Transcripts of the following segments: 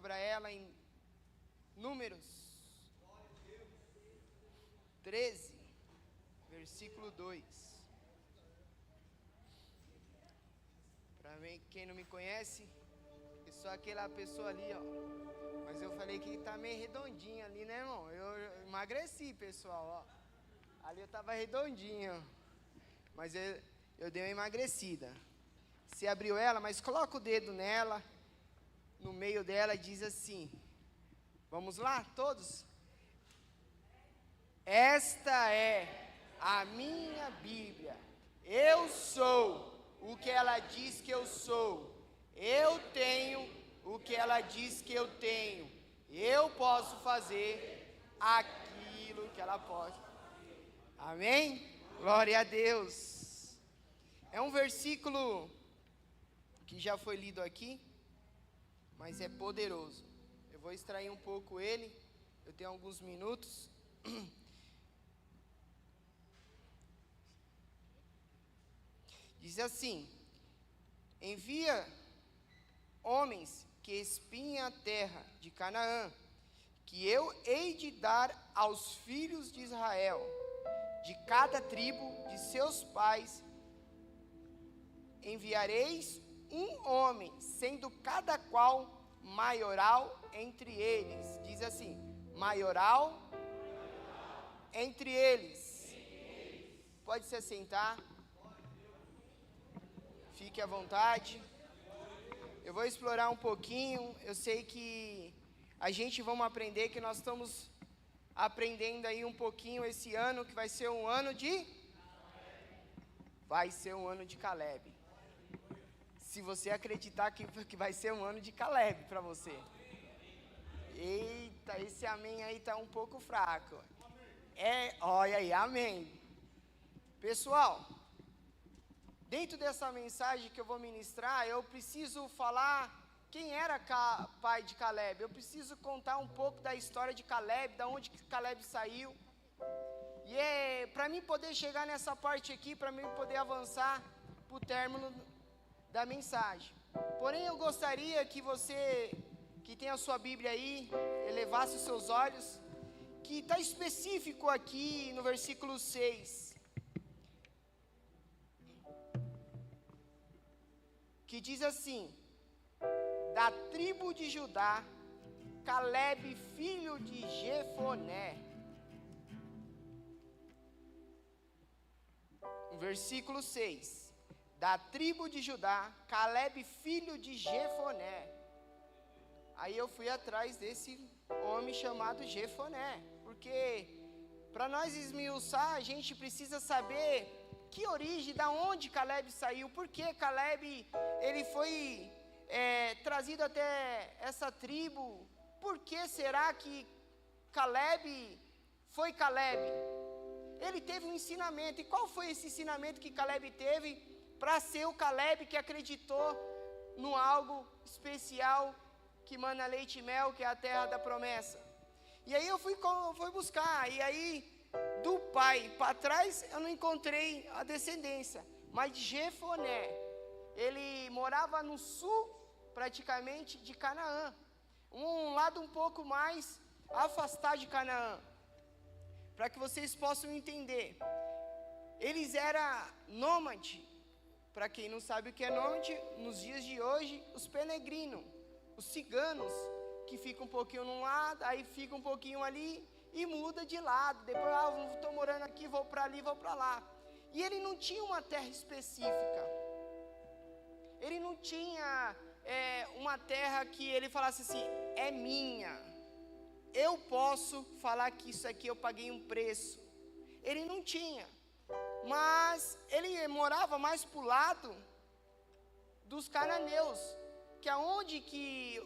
Abra ela em Números 13, versículo 2. Para quem não me conhece, eu sou aquela pessoa ali, ó. Mas eu falei que tá meio redondinho ali, né, irmão? Eu emagreci, pessoal, ó. Ali eu tava redondinho, mas eu dei uma emagrecida. Você abriu ela, mas coloca o dedo nela, no meio dela, e diz assim, vamos lá, todos? Esta é a minha Bíblia. Eu sou o que ela diz que eu sou. Eu tenho o que ela diz que eu tenho. Eu posso fazer aquilo que ela pode. Amém? Glória a Deus. É um versículo que já foi lido aqui, mas é poderoso. Eu vou extrair um pouco ele. Eu tenho alguns minutos. Diz assim: envia homens que espiem a terra de Canaã, que eu hei de dar aos filhos de Israel, de cada tribo de seus pais enviareis um homem, sendo cada qual maioral entre eles. Diz assim, maioral entre eles. Pode se assentar. Fique à vontade. Eu vou explorar um pouquinho. Eu sei que a gente vamos aprender, que nós estamos aprendendo aí um pouquinho esse ano, que vai ser um ano de... Vai ser um ano de Caleb. Se você acreditar que vai ser um ano de Caleb para você. Eita, esse amém aí tá um pouco fraco. Olha aí, amém. Pessoal, dentro dessa mensagem que eu vou ministrar, eu preciso falar quem era pai de Caleb. Eu preciso contar um pouco da história de Caleb, da onde Caleb saiu. E para mim poder chegar nessa parte aqui, para mim poder avançar para o término da mensagem. Porém, eu gostaria que você, que tem a sua Bíblia aí, elevasse os seus olhos, que está específico aqui no versículo 6. Que diz assim: da tribo de Judá, Caleb, filho de Jefoné. Versículo 6. Da tribo de Judá, Caleb, filho de Jefoné. Aí eu fui atrás desse homem chamado Jefoné, porque para nós esmiuçar, a gente precisa saber que origem, da onde Caleb saiu, por que Caleb ele foi trazido até essa tribo, por que será que Caleb foi Caleb? Ele teve um ensinamento, e qual foi esse ensinamento que Caleb teve para ser o Caleb que acreditou no algo especial que mana leite e mel, que é a terra da promessa? E aí eu fui buscar, e aí do pai para trás eu não encontrei a descendência, mas de Jefoné, ele morava no sul praticamente de Canaã, um lado um pouco mais afastado de Canaã, para que vocês possam entender. Eles eram nômades. Para quem não sabe o que é nômade, nos dias de hoje, os peregrinos, os ciganos, que ficam um pouquinho num lado, aí fica um pouquinho ali e muda de lado. Depois, estou morando aqui, vou para ali, vou para lá. E ele não tinha uma terra específica. Ele não tinha uma terra que ele falasse assim, é minha. Eu posso falar que isso aqui eu paguei um preço. Ele não tinha. Mas ele morava mais para o lado dos cananeus, que aonde que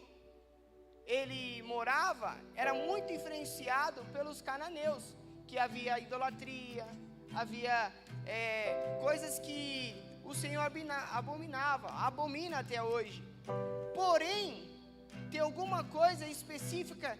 ele morava era muito influenciado pelos cananeus, que havia idolatria, havia coisas que o Senhor abomina até hoje. Porém, tem alguma coisa específica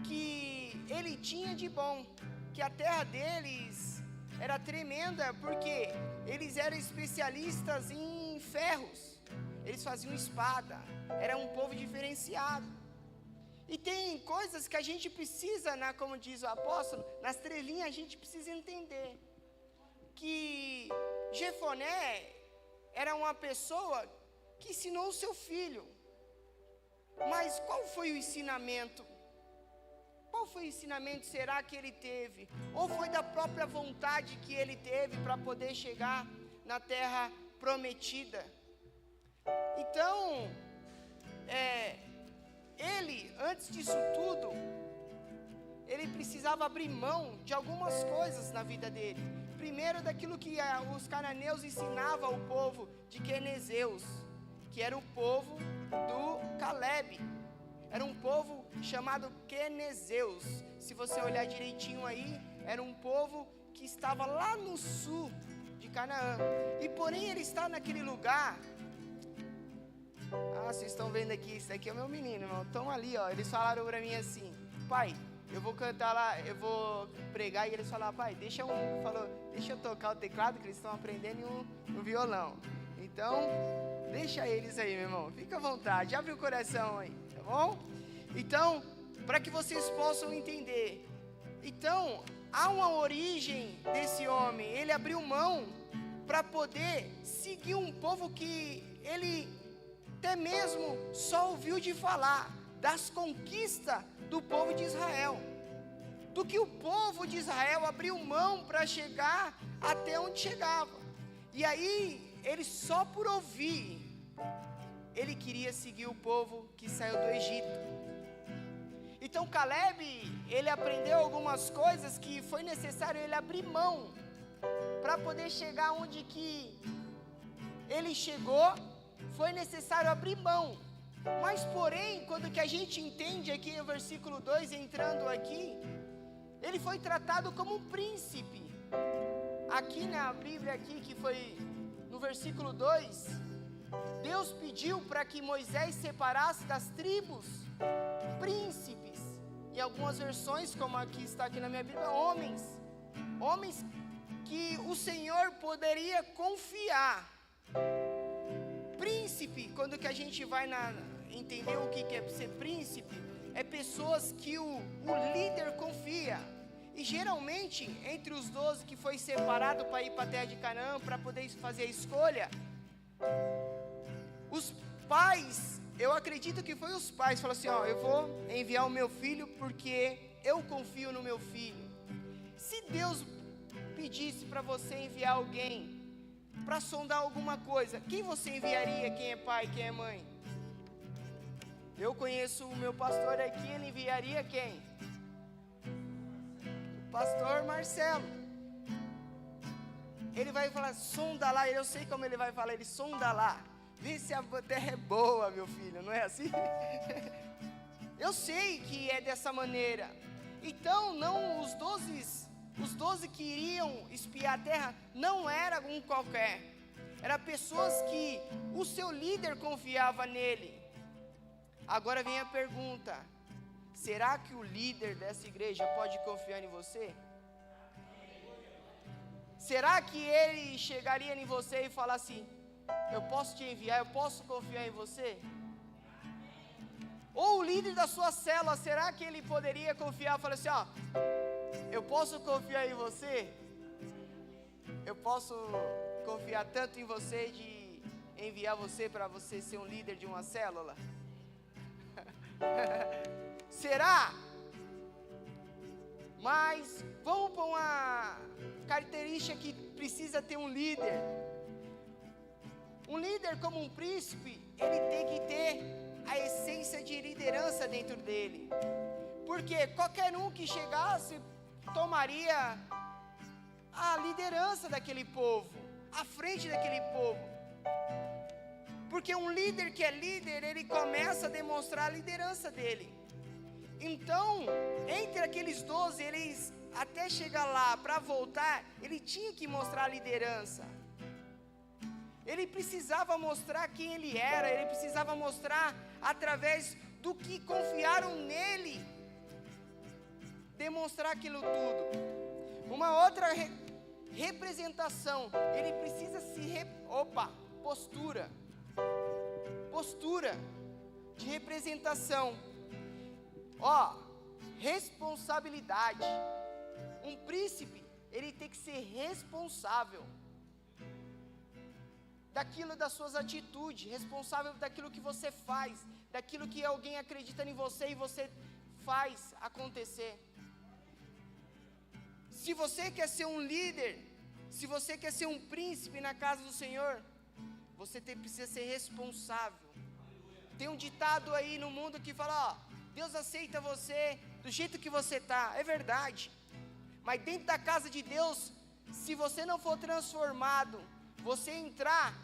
que ele tinha de bom, que a terra deles era tremenda, porque eles eram especialistas em ferros, eles faziam espada, era um povo diferenciado. E tem coisas que a gente precisa, como diz o apóstolo, nas trelinhas a gente precisa entender. Que Jefoné era uma pessoa que ensinou o seu filho. Mas qual foi o ensinamento? Qual foi o ensinamento será que ele teve? Ou foi da própria vontade que ele teve para poder chegar na terra prometida? Então, ele, antes disso tudo, ele precisava abrir mão de algumas coisas na vida dele. Primeiro, daquilo que os cananeus ensinavam ao povo de Quenezeus, que era o povo do Caleb. Era um povo chamado Quenezeus. Se você olhar direitinho aí, era um povo que estava lá no sul de Canaã. E porém ele está naquele lugar. Vocês estão vendo aqui, isso aqui é o meu menino, irmão. Estão ali, ó. Eles falaram para mim assim: pai, eu vou cantar lá, eu vou pregar. E eles falaram: pai, deixa eu tocar o teclado, que eles estão aprendendo no violão. Então, deixa eles aí, meu irmão. Fica à vontade, abre o coração aí, tá bom? Então, para que vocês possam entender. Então, há uma origem desse homem. Ele abriu mão para poder seguir um povo que ele até mesmo só ouviu de falar das conquistas do povo de Israel. Do que o povo de Israel abriu mão para chegar até onde chegava. E aí, ele só por ouvir, ele queria seguir o povo que saiu do Egito. Então Caleb, ele aprendeu algumas coisas que foi necessário ele abrir mão para poder chegar onde que ele chegou. Foi necessário abrir mão. Mas porém, quando que a gente entende aqui no versículo 2, entrando aqui, ele foi tratado como um príncipe. Aqui na Bíblia, aqui, que foi no versículo 2, Deus pediu para que Moisés separasse das tribos príncipes. Em algumas versões, como aqui está aqui na minha Bíblia, homens que o Senhor poderia confiar. Príncipe, quando que a gente vai entender o que é ser príncipe, é pessoas que o líder confia. E geralmente, entre os 12 que foi separado para ir para a terra de Canaã, para poder fazer a escolha, os pais, eu acredito que foi os pais, falaram assim: eu vou enviar o meu filho porque eu confio no meu filho. Se Deus pedisse para você enviar alguém para sondar alguma coisa, quem você enviaria? Quem é pai, quem é mãe? Eu conheço o meu pastor aqui, ele enviaria quem? O pastor Marcelo. Ele vai falar: sonda lá. Eu sei como ele vai falar, ele sonda lá. Vê se a terra é boa, meu filho, não é assim? Eu sei que é dessa maneira. Então, não os 12 que iriam espiar a terra não era um qualquer. Era pessoas que o seu líder confiava nele. Agora vem a pergunta: será que o líder dessa igreja pode confiar em você? Será que ele chegaria em você e falar assim: eu posso te enviar, eu posso confiar em você? Ou o líder da sua célula, será que ele poderia confiar e falar assim: eu posso confiar em você? Eu posso confiar tanto em você de enviar você para você ser um líder de uma célula? Será? Mas vamos para uma característica que precisa ter um líder. Um líder como um príncipe, ele tem que ter a essência de liderança dentro dele. Porque qualquer um que chegasse tomaria a liderança daquele povo, à frente daquele povo. Porque um líder que é líder, ele começa a demonstrar a liderança dele. Então, entre aqueles 12, eles até chegar lá para voltar, ele tinha que mostrar a liderança. Ele precisava mostrar quem ele era, ele precisava mostrar através do que confiaram nele, demonstrar aquilo tudo. Uma outra representação, ele precisa postura de representação. Responsabilidade. Um príncipe, ele tem que ser responsável daquilo, das suas atitudes, responsável daquilo que você faz, daquilo que alguém acredita em você e você faz acontecer. Se você quer ser um líder, se você quer ser um príncipe na casa do Senhor, você precisa ser responsável. Tem um ditado aí no mundo que fala, Deus aceita você do jeito que você está. É verdade. Mas dentro da casa de Deus, se você não for transformado, você entrar,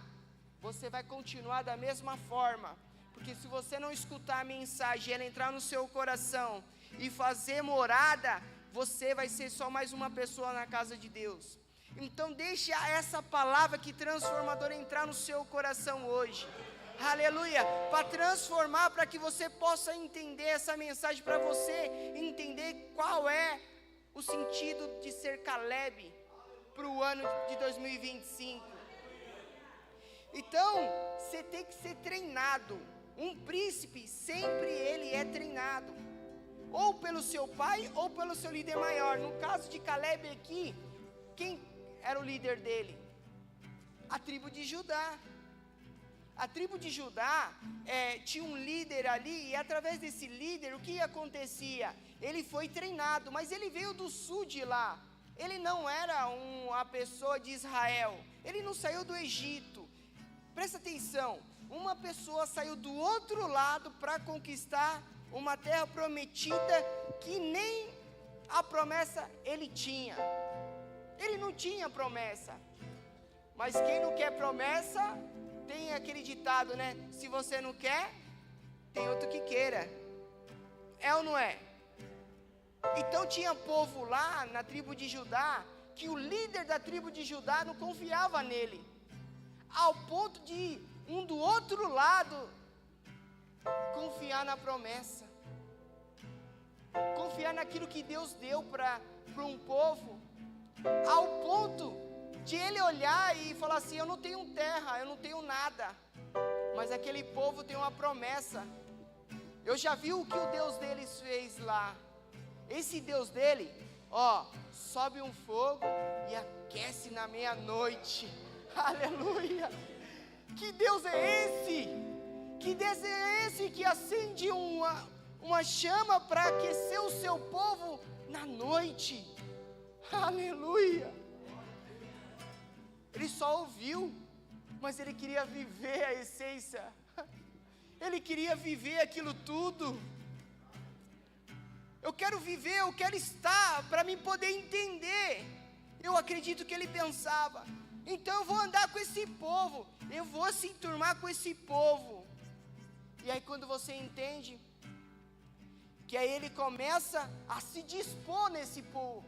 você vai continuar da mesma forma. Porque se você não escutar a mensagem, ela entrar no seu coração e fazer morada, você vai ser só mais uma pessoa na casa de Deus. Então deixe essa palavra que transformadora entrar no seu coração hoje. Aleluia, para transformar, para que você possa entender essa mensagem, para você entender qual é o sentido de ser Caleb para o ano de 2025. Então, você tem que ser treinado. Um príncipe, sempre ele é treinado, ou pelo seu pai, ou pelo seu líder maior. No caso de Caleb aqui, quem era o líder dele? A tribo de Judá. A tribo de Judá tinha um líder ali, e através desse líder, o que acontecia? Ele foi treinado, mas ele veio do sul de lá. Ele não era uma pessoa de Israel, ele não saiu do Egito. Presta atenção, uma pessoa saiu do outro lado para conquistar uma terra prometida que nem a promessa ele tinha. Ele não tinha promessa. Mas quem não quer promessa, tem aquele ditado, né? Se você não quer, tem outro que queira. É ou não é? Então tinha povo lá na tribo de Judá, que o líder da tribo de Judá não confiava nele, ao ponto de um do outro lado confiar na promessa, confiar naquilo que Deus deu para um povo, ao ponto de ele olhar e falar assim: eu não tenho terra, eu não tenho nada, mas aquele povo tem uma promessa. Eu já vi o que o Deus deles fez lá. Esse Deus dele, sobe um fogo e aquece na meia-noite. Aleluia! Que Deus é esse? Que Deus é esse que acende uma chama para aquecer o seu povo na noite? Aleluia! Ele só ouviu, mas ele queria viver a essência. Ele queria viver aquilo tudo. Eu quero viver, eu quero estar, para mim poder entender. Eu acredito que ele pensava: então eu vou andar com esse povo, eu vou se enturmar com esse povo. E aí quando você entende, que aí ele começa a se dispor nesse povo,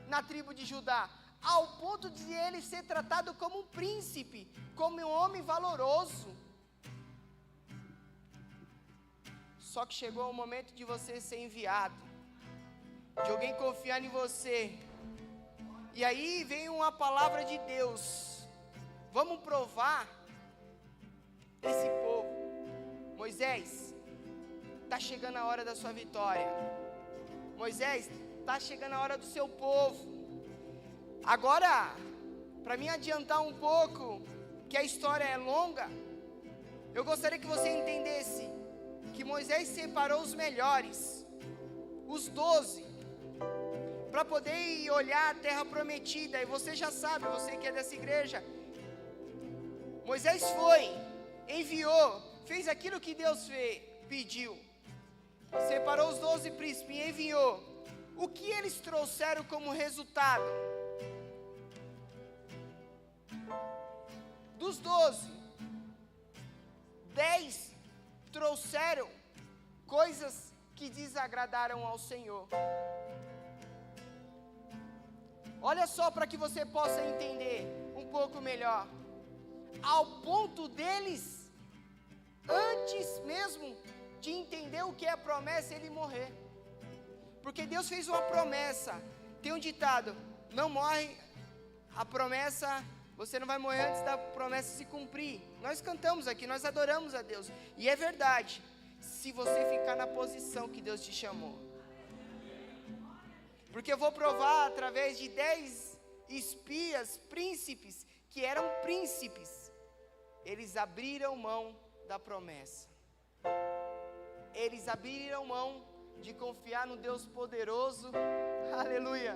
na tribo de Judá, ao ponto de ele ser tratado como um príncipe, como um homem valoroso. Só que chegou o momento de você ser enviado, de alguém confiar em você. E aí vem uma palavra de Deus: vamos provar esse povo. Moisés, está chegando a hora da sua vitória. Moisés, está chegando a hora do seu povo. Agora, para me adiantar um pouco, que a história é longa, eu gostaria que você entendesse que Moisés separou os melhores, os 12, para poder ir olhar a terra prometida. E você já sabe, você que é dessa igreja, Moisés foi, enviou, fez aquilo que Deus pediu, separou os 12 príncipes e enviou. O que eles trouxeram como resultado? Dos 12, 10 trouxeram coisas que desagradaram ao Senhor. Olha só, para que você possa entender um pouco melhor, ao ponto deles, antes mesmo de entender o que é a promessa, ele morrer. Porque Deus fez uma promessa. Tem um ditado: não morre a promessa, você não vai morrer antes da promessa se cumprir. Nós cantamos aqui, nós adoramos a Deus, e é verdade. se você ficar na posição que Deus te chamou. Porque eu vou provar através de 10 espias, príncipes, que eram príncipes. Eles abriram mão da promessa. Eles abriram mão de confiar no Deus poderoso, aleluia,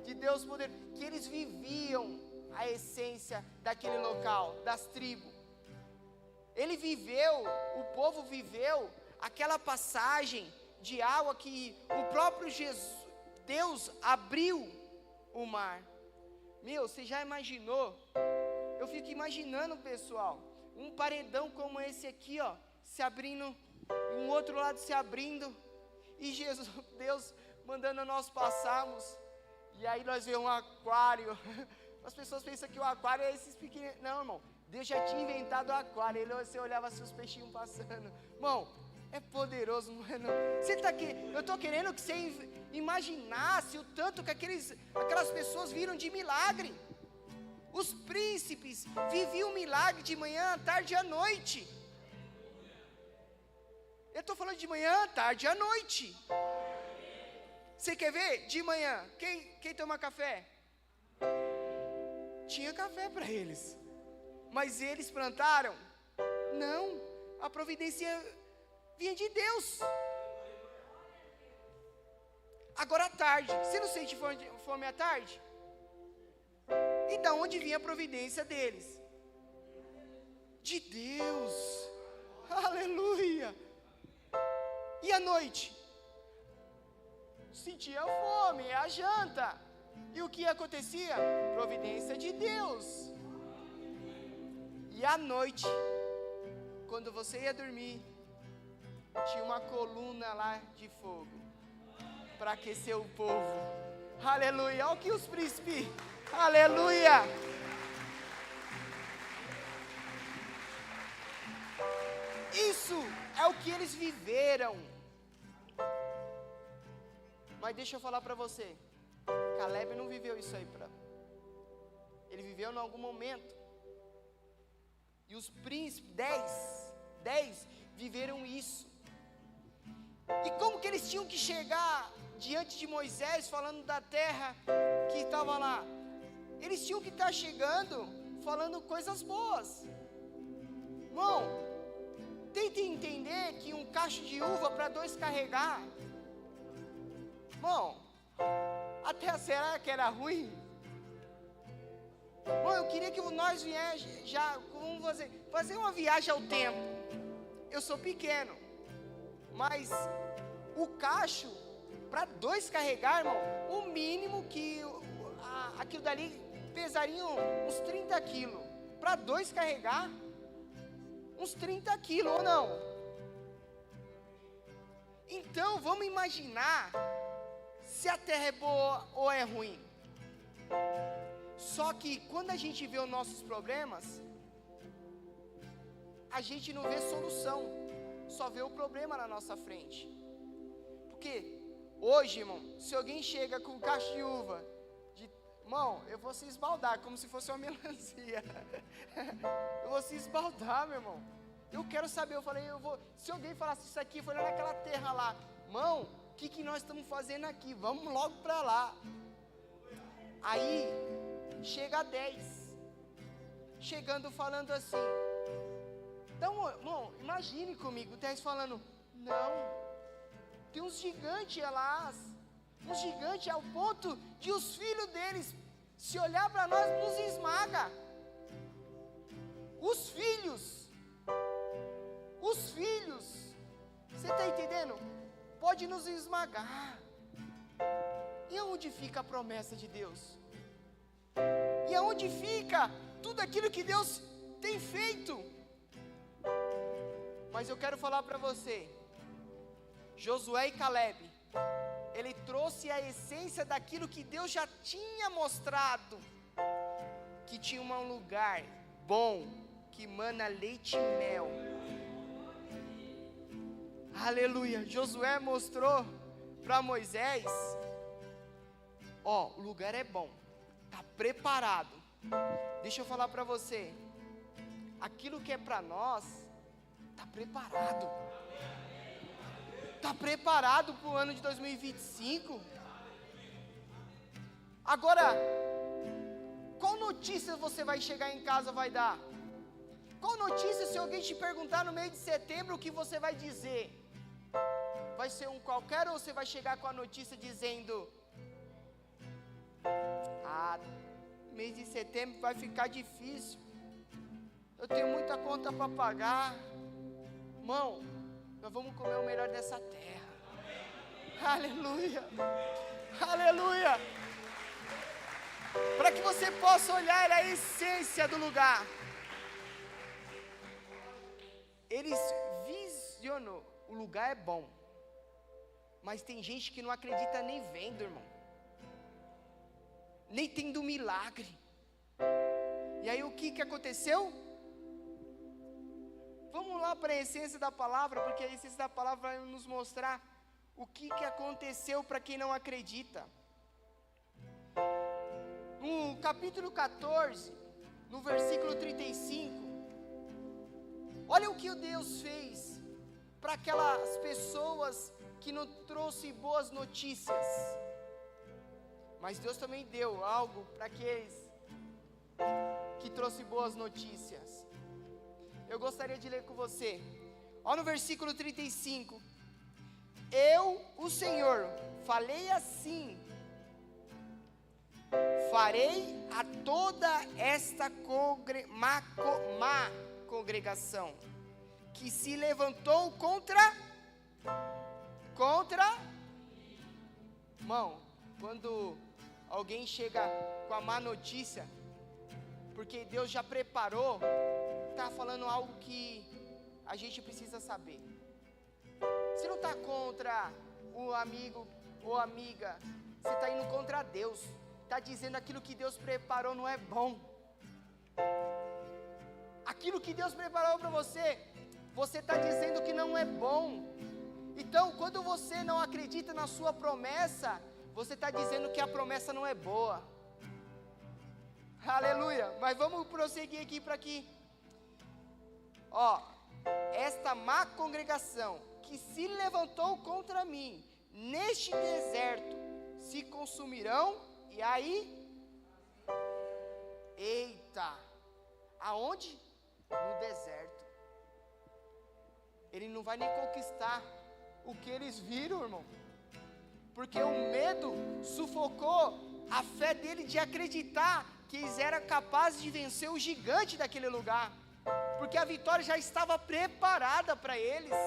de Deus poderoso, que eles viviam a essência daquele local, das tribos. O povo viveu aquela passagem de água que o próprio Deus abriu o mar. Meu, você já imaginou? Eu fico imaginando, pessoal, um paredão como esse aqui, ó, se abrindo, e um outro lado se abrindo, e Deus mandando nós passarmos, e aí nós vemos um aquário. As pessoas pensam que o aquário é esses pequenos. Não, irmão, Deus já tinha inventado o aquário. Você olhava assim os peixinhos passando. Irmão, é poderoso, não é não? Eu estou querendo que você imaginasse o tanto que aquelas pessoas viram de milagre. Os príncipes viviam milagre de manhã, tarde e à noite. Eu estou falando de manhã, tarde e à noite. Você quer ver? De manhã, quem toma café? Tinha café para eles. Mas eles plantaram? Não. A providência vinha de Deus. Agora à tarde, você não sente fome à tarde? E da onde vinha a providência deles? De Deus. Aleluia. E à noite? Sentia fome, a janta. E o que acontecia? Providência de Deus. E à noite, quando você ia dormir, tinha uma coluna lá de fogo para aquecer o povo. Aleluia. Olha o que os príncipes. Aleluia. Isso é o que eles viveram. Mas deixa eu falar para você, Caleb não viveu isso aí. Ele viveu em algum momento. E os príncipes, 10 viveram isso. E como que eles tinham que chegar diante de Moisés, falando da terra que estava lá? Eles tinham que estar chegando, falando coisas boas. Irmão, tente entender que um cacho de uva para 2 carregar. Irmão, até será que era ruim? Bom, eu queria que nós viéssemos já, vamos fazer uma viagem ao tempo. Eu sou pequeno, mas o cacho, para 2 carregar, irmão, o mínimo que aquilo dali pesaria uns 30 quilos. Para 2 carregar, uns 30 quilos, ou não? Então, vamos imaginar se a terra é boa ou é ruim. Só que quando a gente vê os nossos problemas, a gente não vê solução, só vê o problema na nossa frente. Porque hoje, irmão, se alguém chega com um cacho de uva, irmão, eu vou se esbaldar como se fosse uma melancia. Eu vou se esbaldar, meu irmão. Eu quero saber, se alguém falasse isso aqui, foi naquela terra lá, irmão, o que nós estamos fazendo aqui? Vamos logo para lá. Aí chega a 10, chegando falando assim. Então, irmão, imagine comigo, 10 falando, não, tem uns gigantes lá, uns gigantes ao ponto de os filhos deles, se olhar para nós, nos esmaga. Os filhos, você está entendendo? Pode nos esmagar. E aonde fica a promessa de Deus? E aonde fica tudo aquilo que Deus tem feito? Mas eu quero falar para você, Josué e Caleb, ele trouxe a essência daquilo que Deus já tinha mostrado, que tinha um lugar bom, que mana leite e mel. Aleluia. Josué mostrou para Moisés, o lugar é bom, está preparado. Deixa eu falar para você, aquilo que é para nós, está preparado. Está preparado para o ano de 2025? Agora, qual notícia você vai chegar em casa vai dar? Qual notícia, se alguém te perguntar no meio de setembro, o que você vai dizer? Vai ser um qualquer ou você vai chegar com a notícia dizendo: mês de setembro vai ficar difícil, eu tenho muita conta para pagar. Irmão, nós vamos comer o melhor dessa terra. Aleluia, aleluia. Para que você possa olhar a essência do lugar. Eles visionam, o lugar é bom, mas tem gente que não acredita nem vendo, irmão, nem tendo milagre. E aí o que aconteceu? Vamos lá para a essência da palavra, porque a essência da palavra vai nos mostrar o que aconteceu para quem não acredita. No capítulo 14, no versículo 35, olha o que Deus fez para aquelas pessoas que não trouxe boas notícias. Mas Deus também deu algo para aqueles que trouxe boas notícias. Eu gostaria de ler com você. Olha no versículo 35. Eu, o Senhor, falei assim: farei a toda esta má congregação que se levantou contra. Irmão, quando alguém chega com a má notícia, porque Deus já preparou, está falando algo que a gente precisa saber. Você não está contra o amigo ou amiga, você está indo contra Deus. Está dizendo aquilo que Deus preparou não é bom. Aquilo que Deus preparou para você, você está dizendo que não é bom. Então, quando você não acredita na sua promessa, você está dizendo que a promessa não é boa. Aleluia. Mas vamos prosseguir aqui para que, esta má congregação que se levantou contra mim, neste deserto, se consumirão. E aí, eita, aonde? No deserto. Ele não vai nem conquistar o que eles viram, irmão, porque o medo sufocou a fé dele de acreditar que eles eram capazes de vencer o gigante daquele lugar, porque a vitória já estava preparada para eles.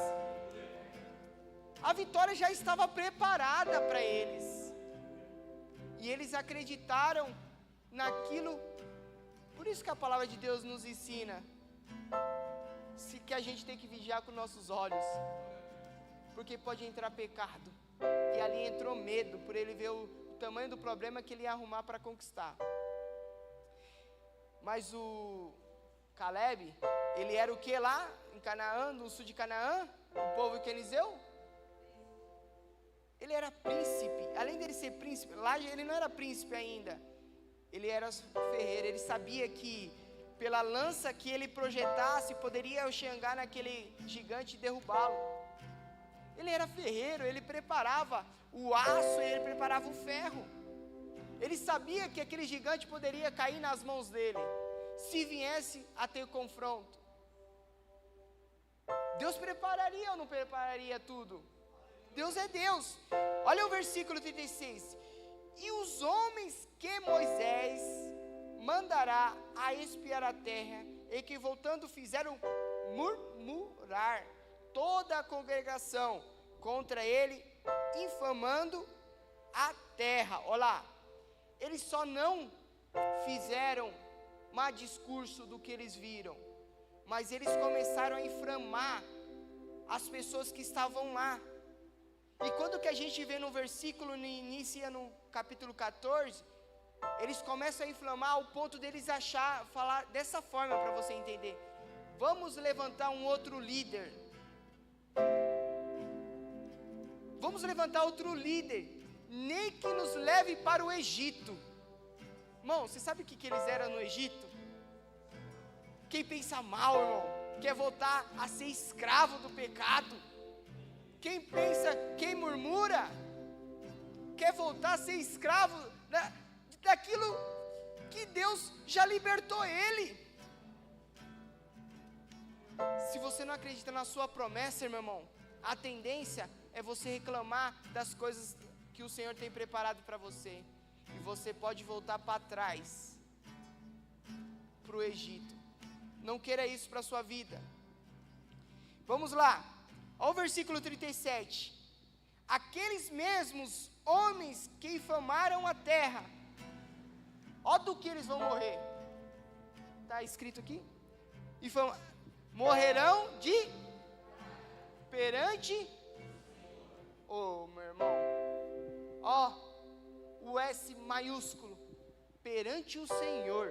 A vitória já estava preparada para eles. E eles acreditaram naquilo. Por isso que a palavra de Deus nos ensina que a gente tem que vigiar com nossos olhos, porque pode entrar pecado. E ali entrou medo, por ele ver o tamanho do problema que ele ia arrumar para conquistar. Mas o Caleb, ele era o que lá em Canaã, no sul de Canaã, o povo quenizeu? Ele era príncipe. Além dele ser príncipe, lá ele não era príncipe ainda, ele era ferreiro. Ele sabia que pela lança que ele projetasse, poderia chegar naquele gigante e derrubá-lo. Ele era ferreiro, ele preparava o aço, ele preparava o ferro. Ele sabia que aquele gigante poderia cair nas mãos dele, se viesse a ter confronto. Deus prepararia ou não prepararia tudo? Deus é Deus. Olha o versículo 36. E os homens que Moisés mandará a espiar a terra, e que voltando fizeram murmurar toda a congregação contra ele, infamando a terra. Olha lá, eles só não fizeram má discurso do que eles viram, mas eles começaram a inflamar as pessoas que estavam lá. E quando que a gente vê no versículo, inicia no capítulo 14, eles começam a inflamar ao ponto deles falar dessa forma, para você entender: vamos levantar um outro líder. Vamos levantar outro líder, nem que nos leve para o Egito. Irmão, você sabe o que eles eram no Egito? Quem pensa mal, irmão, quer voltar a ser escravo do pecado, Quem pensa, quem murmura, quer voltar a ser escravo daquilo que Deus já libertou ele. Se você não acredita na sua promessa, meu irmão, a tendência é você reclamar das coisas que o Senhor tem preparado para você. E você pode voltar para trás, para o Egito. Não queira isso para a sua vida. Vamos lá, olha o versículo 37. Aqueles mesmos homens que infamaram a terra, olha do que eles vão morrer. Está escrito aqui? Morrerão de perante. Meu irmão, o S maiúsculo, perante o Senhor.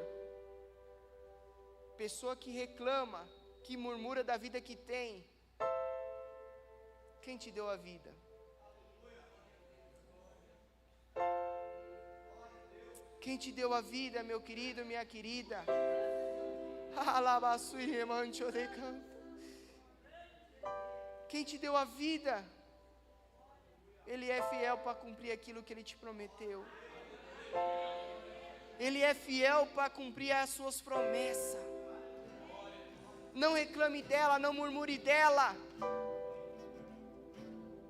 Pessoa que reclama, que murmura da vida que tem. Quem te deu a vida? Quem te deu a vida, meu querido, minha querida? Quem te deu a vida? Ele é fiel para cumprir aquilo que Ele te prometeu. Ele é fiel para cumprir as suas promessas. Não reclame dela, não murmure dela.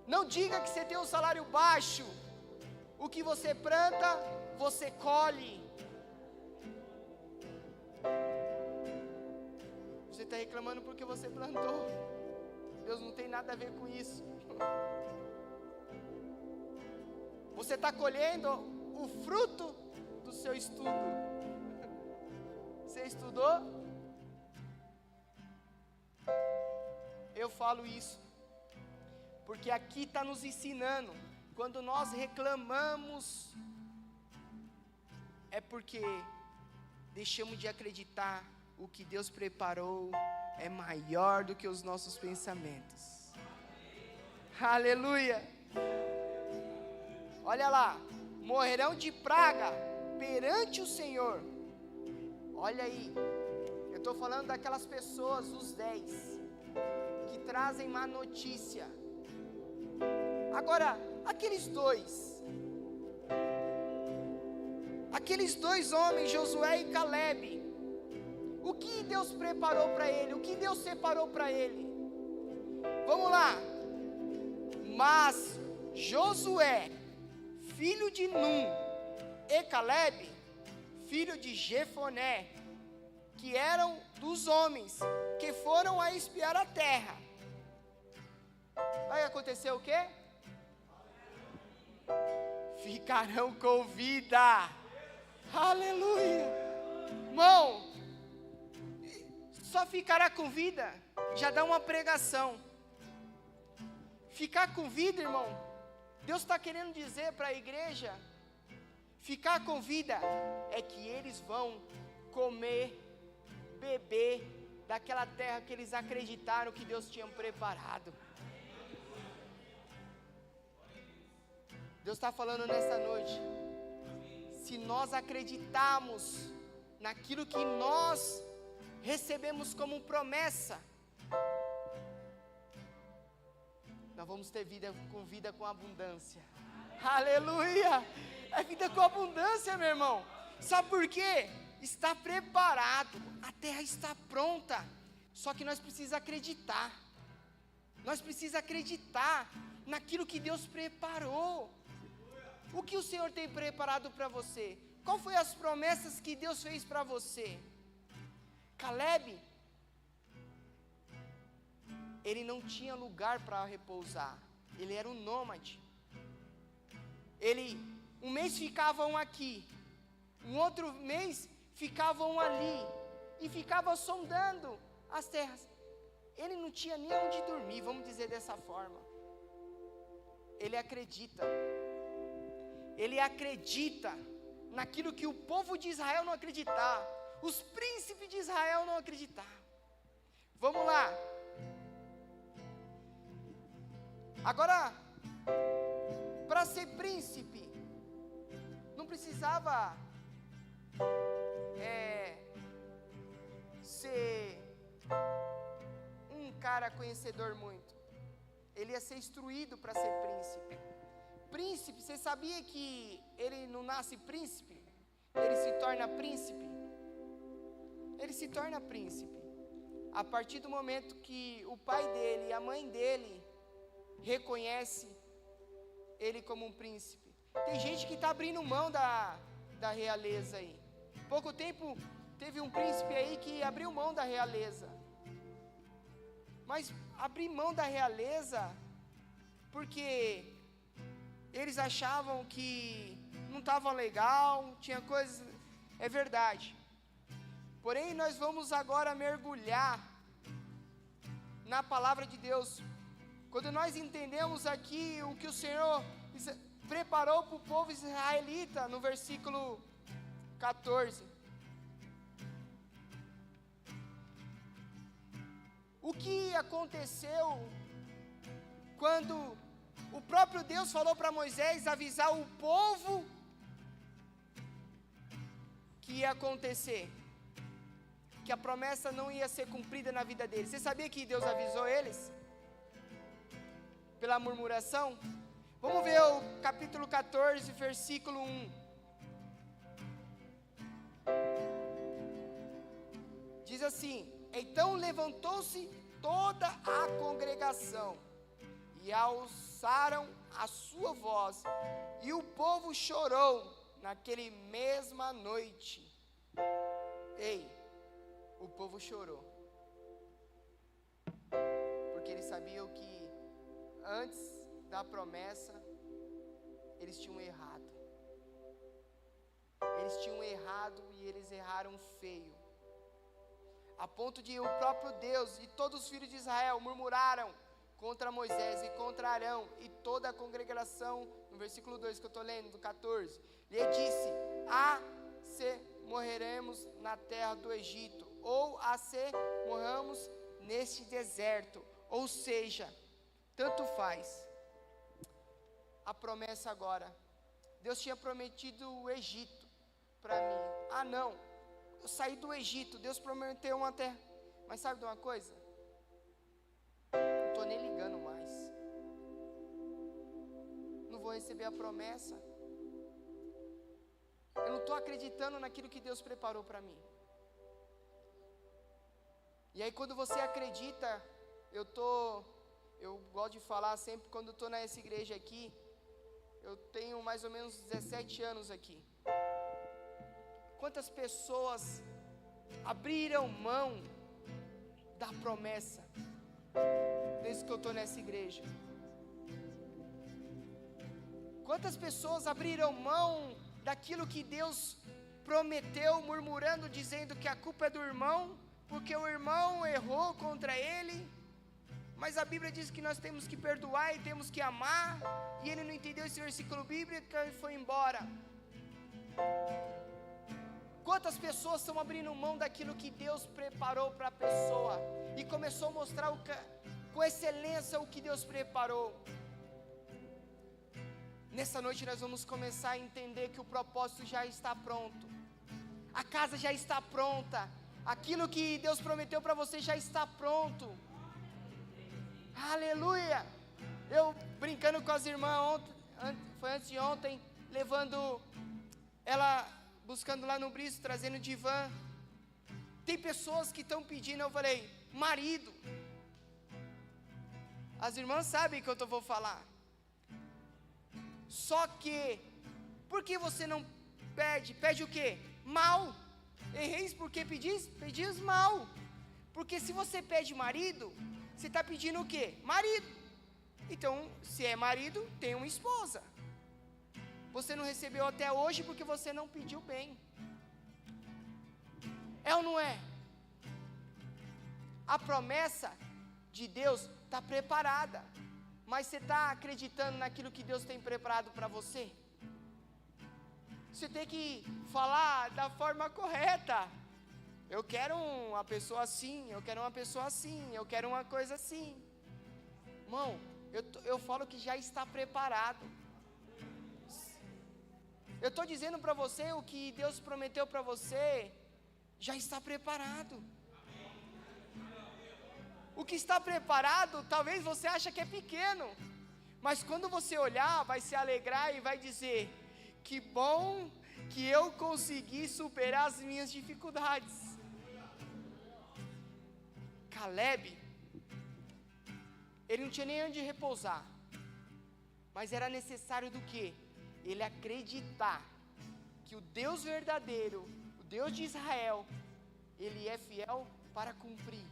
Não diga que você tem um salário baixo. O que você planta, você colhe. Você está reclamando porque você plantou. Deus não tem nada a ver com isso. Você está colhendo o fruto do seu estudo. Você estudou? Eu falo isso porque aqui está nos ensinando. Quando nós reclamamos, é porque deixamos de acreditar. O que Deus preparou é maior do que os nossos pensamentos. Aleluia! Olha lá, morrerão de praga perante o Senhor. Olha aí, eu estou falando daquelas pessoas, os 10, que trazem má notícia. Agora, aqueles dois homens, Josué e Caleb, o que Deus preparou para ele? O que Deus separou para ele? Vamos lá. Mas Josué, filho de Num, e Caleb, filho de Jefoné, que eram dos homens que foram a espiar a terra. Vai acontecer o quê? Ficarão com vida. Aleluia. Irmão, só ficará com vida já dá uma pregação. Ficar com vida, irmão, Deus está querendo dizer para a igreja, ficar com vida é que eles vão comer, beber daquela terra que eles acreditaram que Deus tinha preparado. Deus está falando nessa noite, se nós acreditarmos naquilo que nós recebemos como promessa, nós vamos ter vida com abundância. Aleluia! É vida com abundância, meu irmão. Sabe por quê? Está preparado, a terra está pronta. Só que nós precisamos acreditar. Nós precisamos acreditar naquilo que Deus preparou. O que o Senhor tem preparado para você? Qual foi as promessas que Deus fez para você? Caleb, ele não tinha lugar para repousar. Ele era um nômade. Um mês ficavam aqui, um outro mês ficavam ali, e ficava sondando as terras. Ele não tinha nem onde dormir, vamos dizer dessa forma. Ele acredita naquilo que o povo de Israel não acreditar, os príncipes de Israel não acreditar. Vamos lá. Agora, para ser príncipe, não precisava ser um cara conhecedor muito. ele ia ser instruído para ser príncipe. Príncipe, você sabia que ele não nasce príncipe? Ele se torna príncipe. Ele se torna príncipe a partir do momento que o pai dele e a mãe dele reconhece ele como um príncipe. Tem gente que está abrindo mão da realeza aí. Pouco tempo teve um príncipe aí que abriu mão da realeza. Mas abrir mão da realeza porque eles achavam que não estava legal, tinha coisas. É verdade. Porém, nós vamos agora mergulhar na palavra de Deus. Quando nós entendemos aqui o que o Senhor preparou para o povo israelita, no versículo 14. O que aconteceu quando o próprio Deus falou para Moisés avisar o povo que ia acontecer? Que a promessa não ia ser cumprida na vida deles. Você sabia que Deus avisou eles? Pela murmuração? Vamos ver o capítulo 14, versículo 1. Diz assim: então levantou-se toda a congregação e alçaram a sua voz, e o povo chorou naquele mesma noite. Ei, o povo chorou, porque eles sabiam que antes da promessa eles tinham errado. Eles tinham errado e eles erraram feio, a ponto de o próprio Deus e todos os filhos de Israel murmuraram contra Moisés e contra Arão e toda a congregação. No versículo 2 que eu estou lendo, do 14, lhe disse: se morreremos na terra do Egito, ou se morramos neste deserto. Ou seja, tanto faz. A promessa agora, Deus tinha prometido o Egito para mim. Não, eu saí do Egito, Deus prometeu uma terra. Mas sabe de uma coisa? Não estou nem ligando mais. Não vou receber a promessa. Eu não estou acreditando naquilo que Deus preparou para mim. E aí quando você acredita, eu gosto de falar sempre, quando estou nessa igreja aqui, eu tenho mais ou menos 17 anos aqui. Quantas pessoas abriram mão da promessa desde que eu estou nessa igreja? Quantas pessoas abriram mão daquilo que Deus prometeu, murmurando, dizendo que a culpa é do irmão, porque o irmão errou contra ele? Mas a Bíblia diz que nós temos que perdoar e temos que amar, e ele não entendeu esse versículo bíblico e foi embora. Quantas pessoas estão abrindo mão daquilo que Deus preparou para a pessoa e começou a mostrar com excelência o que Deus preparou? Nessa noite nós vamos começar a entender que o propósito já está pronto, a casa já está pronta, aquilo que Deus prometeu para você já está pronto. Aleluia! Eu brincando com as irmãs foi antes de ontem, levando ela, buscando lá no Bristo, trazendo divã. Tem pessoas que estão pedindo, eu falei, marido. As irmãs sabem que eu vou falar. Só que, por que você não pede? Pede o quê? Mal. Erreis porque pedis mal. Porque se você pede marido, você está pedindo o quê? Marido. Então, se é marido, tem uma esposa. Você não recebeu até hoje porque você não pediu bem. É ou não é? A promessa de Deus está preparada. Mas você está acreditando naquilo que Deus tem preparado para você? Você tem que falar da forma correta. Eu quero uma pessoa assim, eu quero uma pessoa assim, eu quero uma coisa assim. Irmão, eu falo que já está preparado. Eu estou dizendo para você o que Deus prometeu para você, já está preparado. O que está preparado, talvez você ache que é pequeno, mas quando você olhar, vai se alegrar e vai dizer: que bom que eu consegui superar as minhas dificuldades. Caleb, ele não tinha nem onde repousar, mas era necessário do quê? Ele acreditar que o Deus verdadeiro, o Deus de Israel, Ele é fiel para cumprir.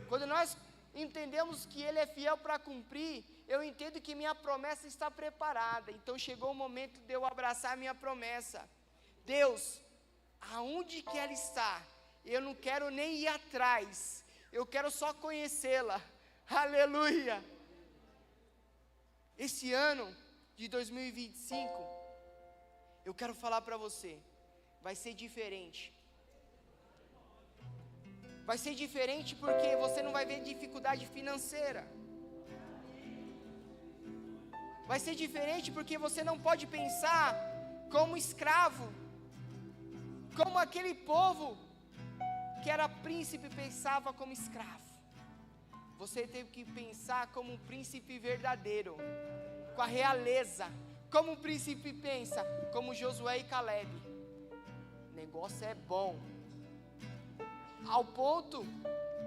Quando nós entendemos que Ele é fiel para cumprir, eu entendo que minha promessa está preparada. Então chegou o momento de eu abraçar a minha promessa. Deus, aonde que ela está? Eu não quero nem ir atrás, eu quero só conhecê-la. Aleluia! Esse ano de 2025, eu quero falar para você, vai ser diferente. Vai ser diferente porque você não vai ver dificuldade financeira. Vai ser diferente porque você não pode pensar como escravo, como aquele povo que era príncipe pensava como escravo. Você teve que pensar como um príncipe verdadeiro, com a realeza. Como um príncipe pensa, como Josué e Caleb. O negócio é bom. Ao ponto,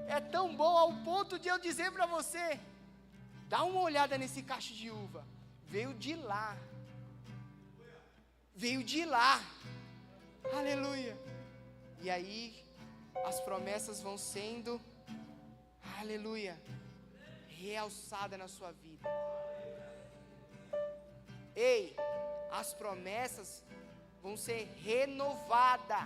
é tão bom ao ponto de eu dizer para você: dá uma olhada nesse cacho de uva. Veio de lá. Veio de lá. Aleluia. E aí, as promessas vão sendo, aleluia, realçadas na sua vida. Ei, as promessas vão ser renovadas.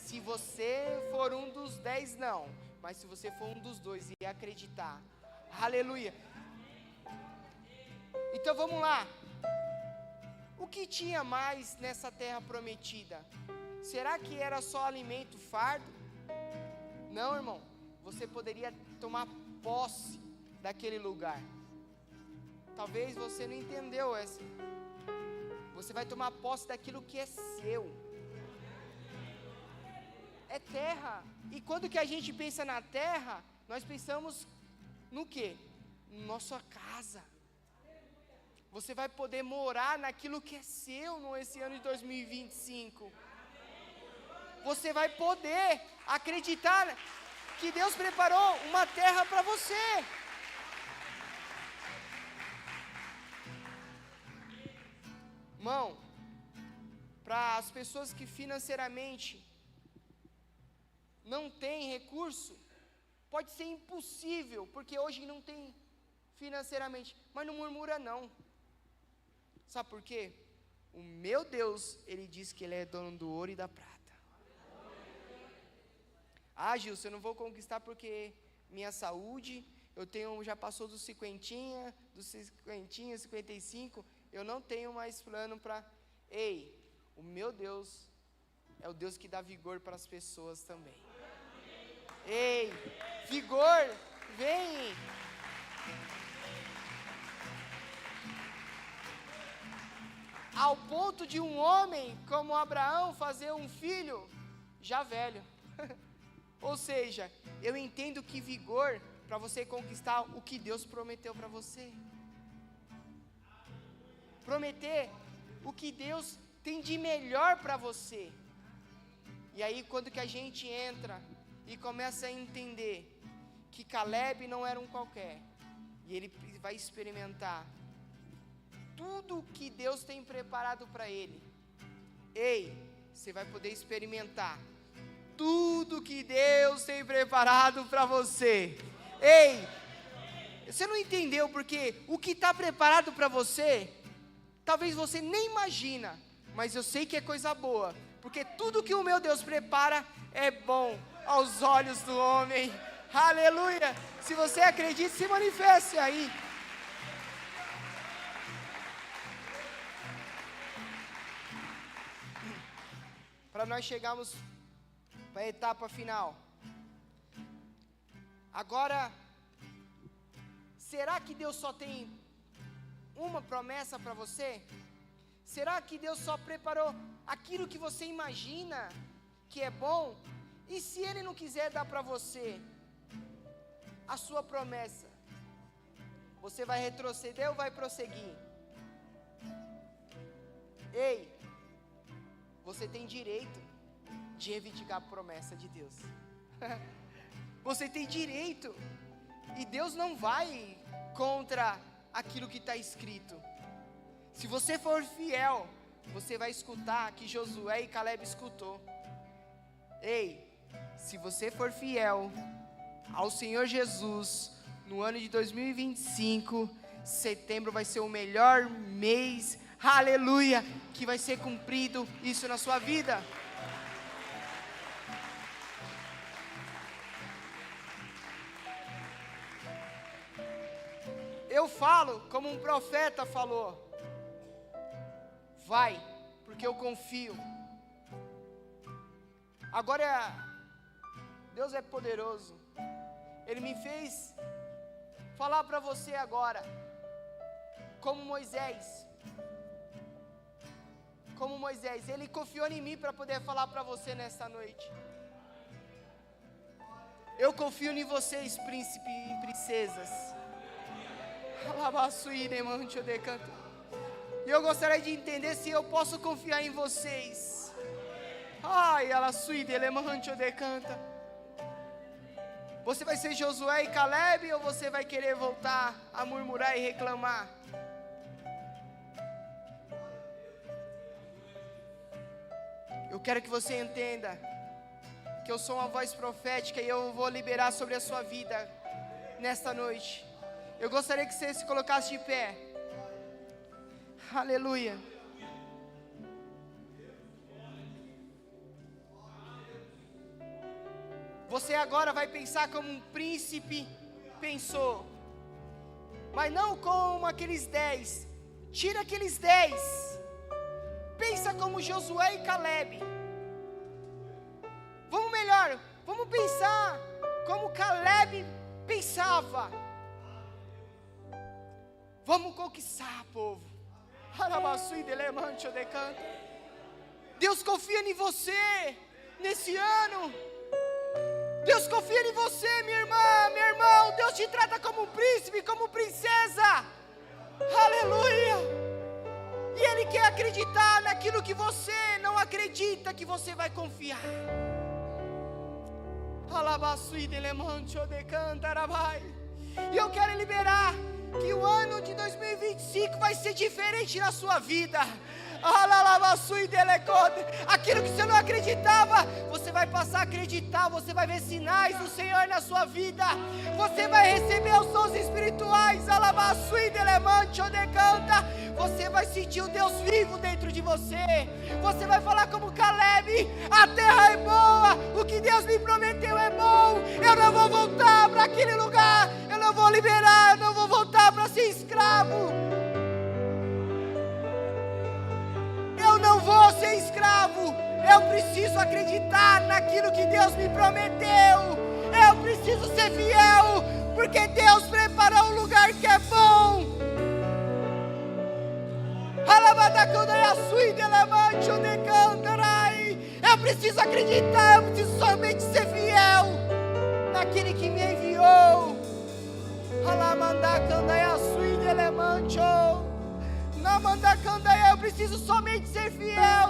Se você for um dos 10, não. Mas se você for um dos 2 e acreditar. Aleluia. Então vamos lá. O que tinha mais nessa terra prometida? Será que era só alimento, fardo? Não, irmão. Você poderia tomar posse daquele lugar. Talvez você não entendeu essa. Você vai tomar posse daquilo que é seu. É terra. E quando que a gente pensa na terra, nós pensamos no quê? Nossa casa. Você vai poder morar naquilo que é seu nesse ano de 2025. Você vai poder acreditar que Deus preparou uma terra para você. Irmão, para as pessoas que financeiramente não têm recurso, pode ser impossível, porque hoje não tem financeiramente, mas não murmura não. Sabe por quê? O meu Deus, Ele diz que Ele é dono do ouro e da prata. Ah, Gilson, eu não vou conquistar porque minha saúde, já passou dos 50, 55, eu não tenho mais plano para... Ei, o meu Deus é o Deus que dá vigor para as pessoas também. Ei, vigor, vem. Ao ponto de um homem como Abraão fazer um filho já velho. Ou seja, eu entendo que vigor para você conquistar o que Deus prometeu para você. Prometer o que Deus tem de melhor para você. E aí quando que a gente entra e começa a entender que Caleb não era um qualquer, e ele vai experimentar tudo que Deus tem preparado para ele. Ei, você vai poder experimentar tudo que Deus tem preparado para você. Ei, você não entendeu porque o que está preparado para você, talvez você nem imagina, mas eu sei que é coisa boa, porque tudo que o meu Deus prepara é bom aos olhos do homem. Aleluia! Se você acredita, se manifeste aí. Para nós chegarmos para a etapa final. Agora, será que Deus só tem uma promessa para você? Será que Deus só preparou aquilo que você imagina que é bom? E se Ele não quiser dar para você? a sua promessa, você vai retroceder ou vai prosseguir? Ei, você tem direito de reivindicar a promessa de Deus. Você tem direito. E Deus não vai contra aquilo que está escrito. Se você for fiel, você vai escutar que Josué e Caleb escutou. Ei, se você for fiel ao Senhor Jesus, no ano de 2025, setembro vai ser o melhor mês, aleluia, que vai ser cumprido isso na sua vida. Eu falo como um profeta falou: vai, porque eu confio. Agora, Deus é poderoso. Ele me fez falar para você agora, como Moisés. Ele confiou em mim para poder falar para você nesta noite. Eu confio em vocês, príncipes e princesas. E eu gostaria de entender se eu posso confiar em vocês. Ai, ela suíde, ele mancho de canta. Você vai ser Josué e Caleb ou você vai querer voltar a murmurar e reclamar? Eu quero que você entenda que eu sou uma voz profética e eu vou liberar sobre a sua vida nesta noite. Eu gostaria que você se colocasse de pé. Aleluia. Você agora vai pensar como um príncipe pensou. Mas não como aqueles 10. Tira aqueles 10. Pensa como Josué e Caleb. Vamos melhor. Vamos pensar como Caleb pensava. Vamos conquistar, povo. Deus confia em você nesse ano. Deus confia em você, minha irmã, meu irmão. Deus te trata como um príncipe, como princesa. Aleluia. E Ele quer acreditar naquilo que você não acredita, que você vai confiar. E eu quero liberar que o ano de 2025 vai ser diferente na sua vida. Aquilo que você não acreditava, você vai passar a acreditar. Você vai ver sinais do Senhor na sua vida. Você vai receber os sons espirituais. Você vai sentir o Deus vivo dentro de você. Você vai falar como Caleb: a terra é boa, o que Deus me prometeu é bom. Eu não vou voltar para aquele lugar. Eu não vou liberar, eu não vou voltar para ser escravo. Eu não vou ser escravo. Eu preciso acreditar naquilo que Deus me prometeu. Eu preciso ser fiel, porque Deus preparou um lugar que é bom. Eu preciso acreditar, eu preciso somente ser fiel naquele que me enviou. Eu preciso somente ser fiel.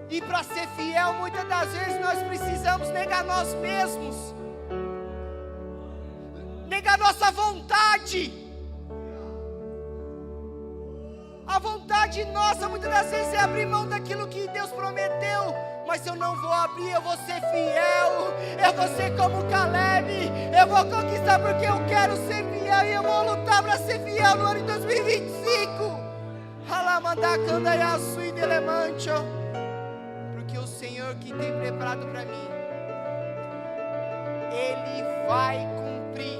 E para ser fiel, muitas das vezes nós precisamos negar nós mesmos, negar nossa vontade. A vontade nossa muitas das vezes é abrir mão daquilo que Deus prometeu. Mas eu não vou abrir, eu vou ser fiel. Eu vou ser como Caleb. Eu vou conquistar porque eu quero ser fiel. E eu vou lutar para ser fiel no ano de 2025. Porque o Senhor que tem preparado para mim, Ele vai cumprir.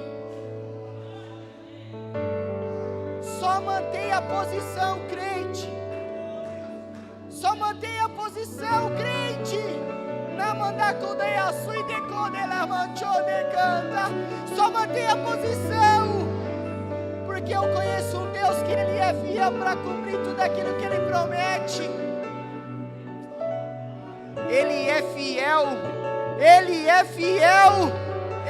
Só mantenha a posição, crente. Só mantenha a posição, crente. Só mantenha a posição. Porque eu conheço um Deus que Ele é fiel para cumprir tudo aquilo que Ele promete. Ele é fiel, Ele é fiel.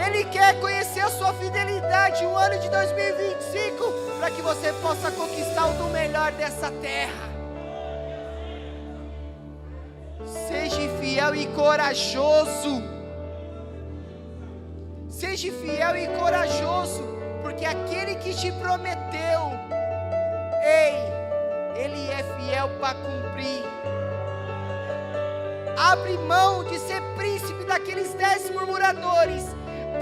Ele quer conhecer a sua fidelidade no ano de 2025, para que você possa conquistar o do melhor dessa terra. Seja fiel e corajoso. Seja fiel e corajoso, porque aquele que te prometeu, Ele é fiel para cumprir. Abre mão de ser príncipe daqueles 10 murmuradores,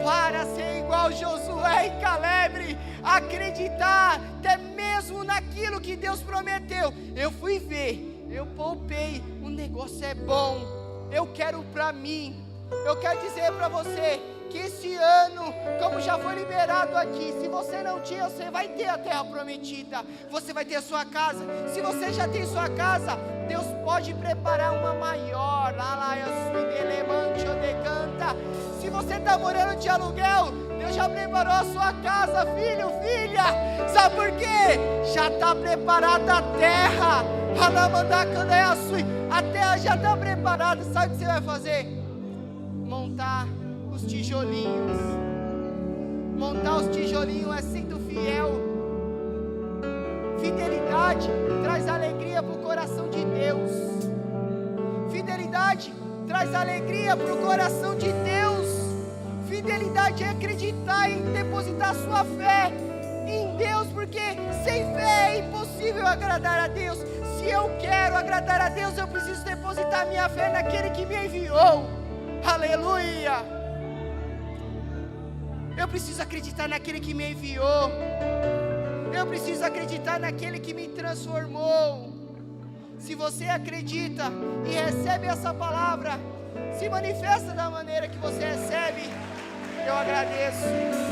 para ser igual Josué e Caleb, acreditar até mesmo naquilo que Deus prometeu. Eu fui ver, eu poupei, o negócio é bom, eu quero para mim. Eu quero dizer para você que esse ano, como já foi liberado aqui, se você não tinha, você vai ter a terra prometida, você vai ter a sua casa. Se você já tem sua casa, Deus pode preparar uma maior. Se você está morando de aluguel, Deus já preparou a sua casa, filho, filha. Sabe por quê? Já está preparada a terra. A terra já está preparada. Sabe o que você vai fazer? Montar os tijolinhos. Montar os tijolinhos é sendo fiel. Fidelidade traz alegria para o coração de Deus. Fidelidade traz alegria para o coração de Deus. Fidelidade é acreditar e depositar sua fé em Deus, porque sem fé é impossível agradar a Deus. Se eu quero agradar a Deus, eu preciso depositar minha fé naquele que me enviou. Aleluia! Eu preciso acreditar naquele que me enviou. Eu preciso acreditar naquele que me transformou. Se você acredita e recebe essa palavra, se manifesta da maneira que você recebe. Eu agradeço.